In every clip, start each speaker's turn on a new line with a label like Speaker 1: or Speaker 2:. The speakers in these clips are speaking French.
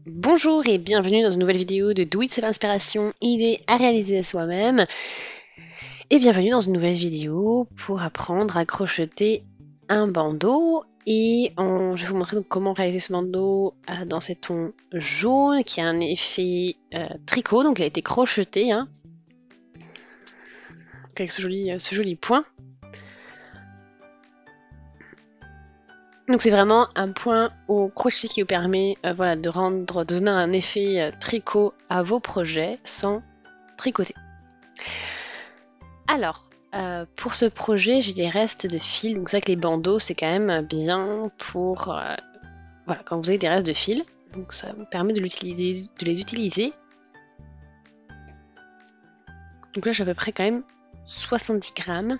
Speaker 1: Bonjour et bienvenue dans une nouvelle vidéo de Do It Self Inspiration, idées à réaliser soi-même. Et bienvenue dans une nouvelle vidéo pour apprendre à crocheter un bandeau. Et je vais vous montrer donc comment réaliser ce bandeau dans ces tons jaunes qui a un effet tricot, donc il a été crocheté avec ce joli point. Donc c'est vraiment un point au crochet qui vous permet de donner un effet tricot à vos projets sans tricoter. Alors, pour ce projet, j'ai des restes de fil. Donc c'est vrai que les bandeaux, c'est quand même bien pour quand vous avez des restes de fil. Donc ça vous permet de les utiliser. Donc là, j'ai à peu près quand même 70 grammes.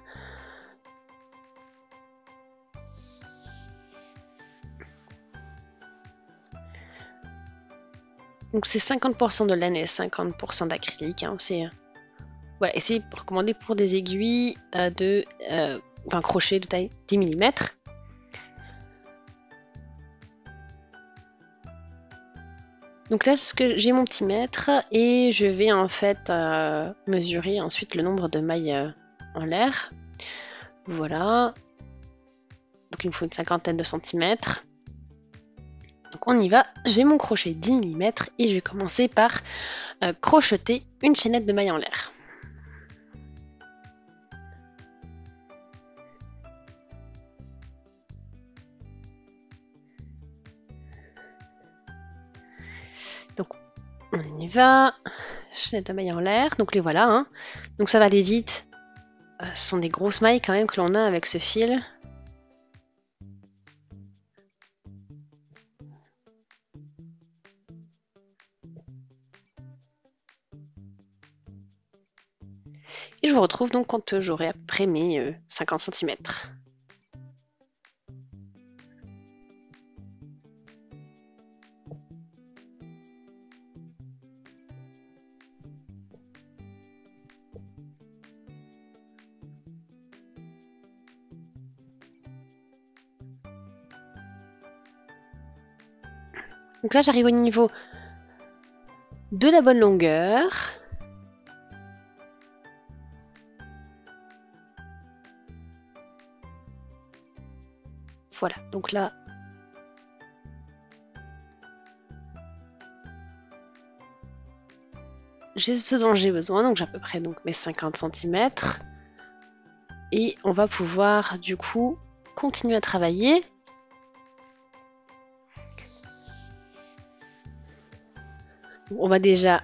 Speaker 1: Donc c'est 50% de laine et 50% d'acrylique. Voilà, et c'est recommandé pour des aiguilles crochet de taille 10 mm. Donc là, j'ai mon petit mètre et je vais en fait mesurer ensuite le nombre de mailles en l'air. Voilà. Donc il me faut une cinquantaine de centimètres. Donc on y va, j'ai mon crochet 10 mm et je vais commencer par crocheter une chaînette de mailles en l'air. Donc on y va, chaînette de mailles en l'air, donc les voilà. Donc ça va aller vite, ce sont des grosses mailles quand même que l'on a avec ce fil. Et je vous retrouve donc quand j'aurai à peu près mes 50 cm. Donc là j'arrive au niveau de la bonne longueur. Voilà, donc là, j'ai ce dont j'ai besoin, donc j'ai à peu près donc, mes 50 cm. Et on va pouvoir du coup continuer à travailler. On va déjà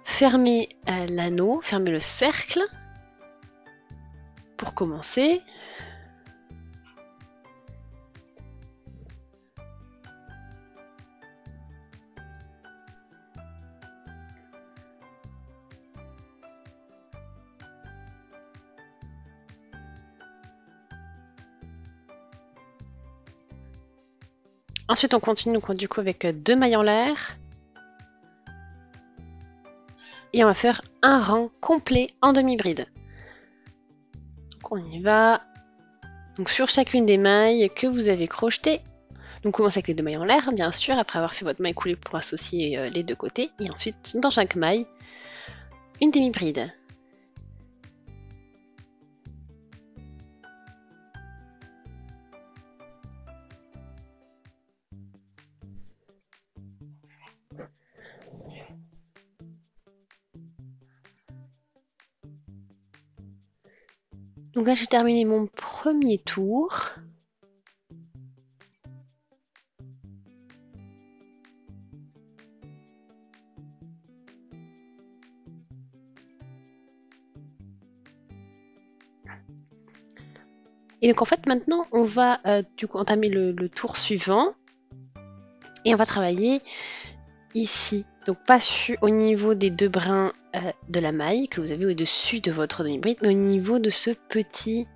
Speaker 1: fermer l'anneau, fermer le cercle pour commencer. Ensuite, on continue du coup avec 2 mailles en l'air. Et on va faire un rang complet en demi-bride. Donc on y va. Donc sur chacune des mailles que vous avez crochetées, donc commencez avec les 2 mailles en l'air, bien sûr, après avoir fait votre maille coulée pour associer les deux côtés. Et ensuite, dans chaque maille, une demi-bride. Donc là, j'ai terminé mon premier tour. Et donc en fait, maintenant, on va du coup entamer le tour suivant. Et on va travailler ici. Donc pas au niveau des 2 brins de la maille que vous avez au-dessus de votre demi-bride, mais au niveau de ce petit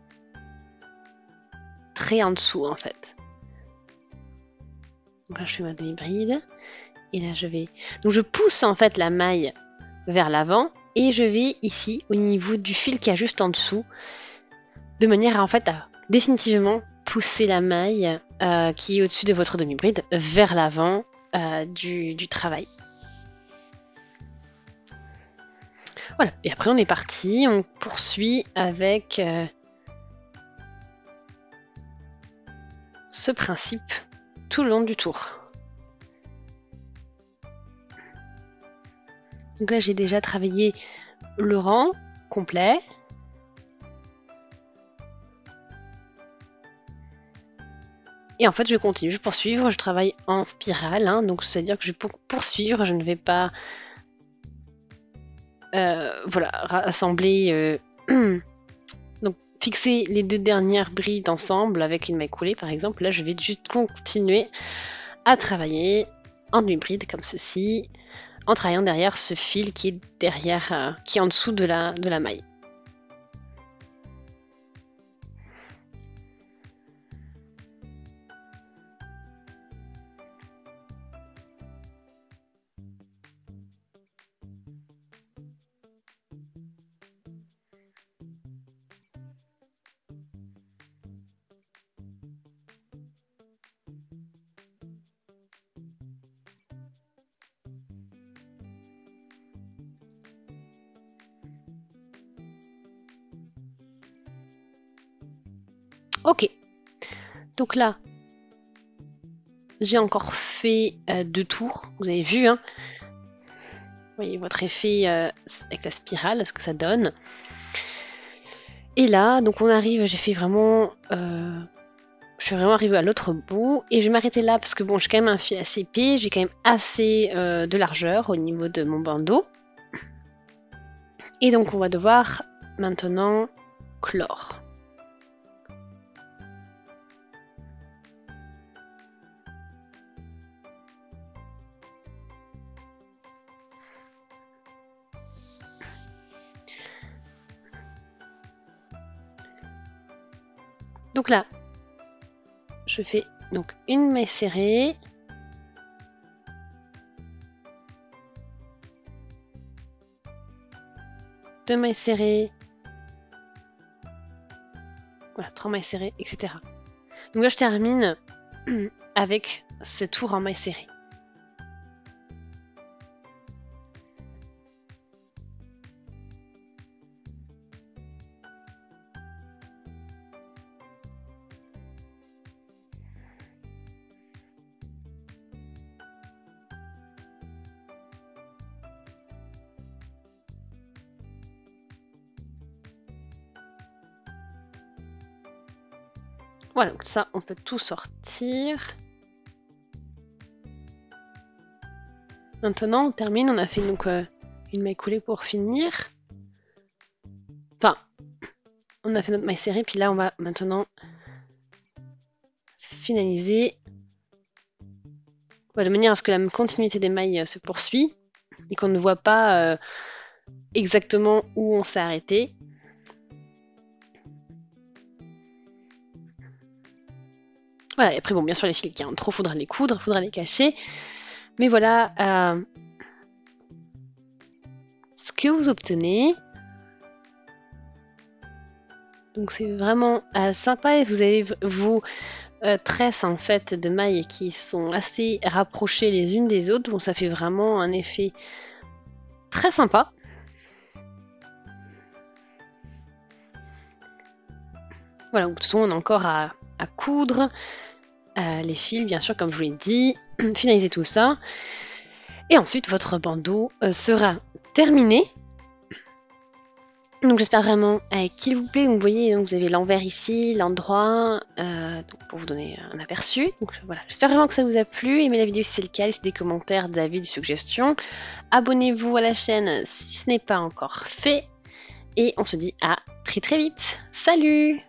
Speaker 1: trait en dessous en fait. Donc là je fais ma demi-bride et là je vais... Donc je pousse en fait la maille vers l'avant et je vais ici au niveau du fil qui est juste en dessous de manière à en fait à définitivement pousser la maille qui est au-dessus de votre demi-bride vers l'avant du travail. Voilà, et après on est parti, on poursuit avec ce principe tout le long du tour. Donc là j'ai déjà travaillé le rang complet. Et en fait je continue, je poursuivre, je travaille en spirale, hein, donc c'est-à-dire que je vais poursuivre, je ne vais pas voilà, rassembler, donc fixer les deux dernières brides ensemble avec une maille coulée par exemple. Là je vais juste continuer à travailler en demi-bride comme ceci, en travaillant derrière ce fil qui est derrière, qui est en dessous de la maille. Ok, donc là, j'ai encore fait 2 tours, vous avez vu, hein. Vous voyez votre effet avec la spirale, ce que ça donne. Et là, donc on arrive, j'ai fait vraiment... je suis vraiment arrivée à l'autre bout, et je vais m'arrêter là, parce que bon, j'ai quand même un fil assez épais, j'ai quand même assez de largeur au niveau de mon bandeau. Et donc on va devoir maintenant clore. Donc là, je fais donc une maille serrée, deux mailles serrées, voilà, 3 mailles serrées, etc. Donc là, je termine avec ce tour en maille serrée. Voilà, donc ça, on peut tout sortir. Maintenant, on termine. On a fait donc une maille coulée pour finir. Enfin, on a fait notre maille serrée, puis là, on va maintenant finaliser. Voilà, de manière à ce que la continuité des mailles se poursuit et qu'on ne voit pas exactement où on s'est arrêté. Voilà, et après, bon, bien sûr, les fils qui entrent trop, faudra les coudre, faudra les cacher. Mais voilà ce que vous obtenez. Donc c'est vraiment sympa, et vous avez vos tresses en fait de mailles qui sont assez rapprochées les unes des autres. Bon, ça fait vraiment un effet très sympa. Voilà, de toute façon on a encore à coudre les fils, bien sûr, comme je vous l'ai dit, finaliser tout ça. Et ensuite votre bandeau sera terminé. Donc j'espère vraiment qu'il vous plaît. Donc, vous voyez, donc, vous avez l'envers ici, l'endroit, pour vous donner un aperçu. Donc voilà, j'espère vraiment que ça vous a plu. Aimez la vidéo si c'est le cas, laissez des commentaires, des avis, des suggestions. Abonnez-vous à la chaîne si ce n'est pas encore fait. Et on se dit à très très vite. Salut!